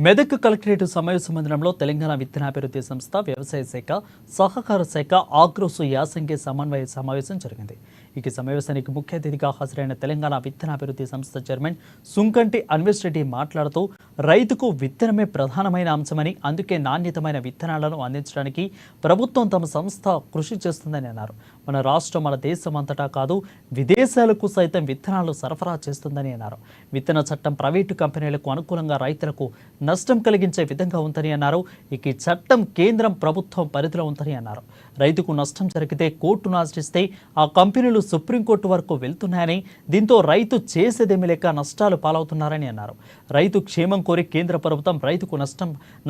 Medak collectorate సమావేశ మందిరంలో తెలంగాణ విత్తనాభివృద్ధి సంస్థ, వ్యవసాయ శాఖ, సహకార శాఖ ఆగ్రోసు యాసంగి సమన్వయ సమావేశం జరిగింది. ఈ సమావేశానికి ముఖ్య అతిథిగా హాజరైన తెలంగాణ విత్తనాభివృద్ధి సంస్థ చైర్మన్ సుంకంటి అన్వేష్ రెడ్డి మాట్లాడుతూ రైతుకు విత్తనమే ప్రధానమైన అంశమని, అందుకే నాణ్యతమైన విత్తనాలను అందించడానికి ప్రభుత్వం తమ సంస్థ కృషి చేస్తుందని అన్నారు. మన రాష్ట్రం, మన దేశం అంతటా కాదు, విదేశాలకు సైతం విత్తనాలు సరఫరా చేస్తుందని అన్నారు. విత్తన చట్టం ప్రైవేటు కంపెనీలకు అనుకూలంగా రైతులకు నష్టం కలిగించే విధంగా ఉందని అన్నారు. ఈ చట్టం కేంద్రం ప్రభుత్వం పరిధిలో ఉందని అన్నారు. రైతుకు నష్టం జరిగితే కోర్టును ఆశ్రయిస్తే ఆ కంపెనీలు సుప్రీంకోర్టు వరకు వెళ్తున్నాయని, దీంతో రైతు చేసేదేమీ లేక నష్టాలు పాలవుతున్నారని అన్నారు. రైతు క్షేమం కోరి కేంద్ర ప్రభుత్వం రైతుకు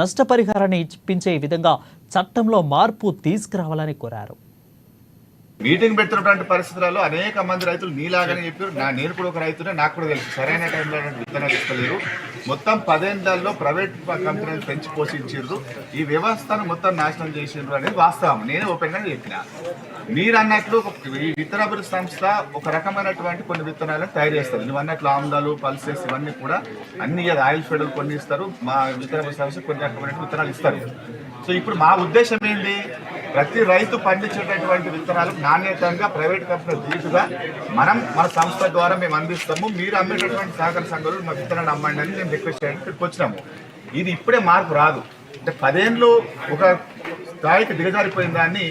నష్టపరిహారాన్ని ఇప్పించే విధంగా చట్టంలో మార్పు తీసుకురావాలని కోరారు. మీటింగ్ పెడుతున్నటువంటి పరిస్థితులలో అనేక మంది రైతులు నీలాగానే చెప్పారు. నేను కూడా ఒక రైతునే, నాకు కూడా తెలుసు సరైన టైంలో విత్తనాలు ఇస్తలేరు. మొత్తం 10 ఏళ్లలో ప్రైవేట్ కంపెనీలు పెంచి పోషించారు, ఈ వ్యవస్థను మొత్తం నాశనం చేసిండ్రు అనేది వాస్తవం. నేనే ఓపెన్గా చెప్పిన. మీరు అన్నట్లు ఈ విత్తనాభివృద్ధి సంస్థ ఒక రకమైనటువంటి కొన్ని విత్తనాలను తయారు చేస్తారు. నువ్వు అన్నట్లు ఆమ్దాలు, పల్సెస్ ఇవన్నీ కూడా అన్ని ఆయిల్ ఫెడల్ కొన్ని ఇస్తారు. మా విత్తనాభివృద్ధి సంస్థ కొన్ని రకమైన విత్తనాలు ఇస్తారు. సో ఇప్పుడు మా ఉద్దేశం ఏంటి, ప్రతి రైతు పండించేటటువంటి విత్తనాలు నాణ్యతంగా ప్రైవేట్ కంపెనీలు దీటుగా మన సంస్థ ద్వారా మేము అందిస్తాము. మీరు అమ్మేటటువంటి సహకార సంఘాలు మా విత్తనాలు అమ్మండి అని మేము రిక్వెస్ట్ చేయడానికి ఇక్కడికి వచ్చినాము. ఇది ఇప్పుడే మార్పు రాదు. అంటే 10 ఏళ్ళు ఒక స్థాయికి దిగజారిపోయిన దాన్ని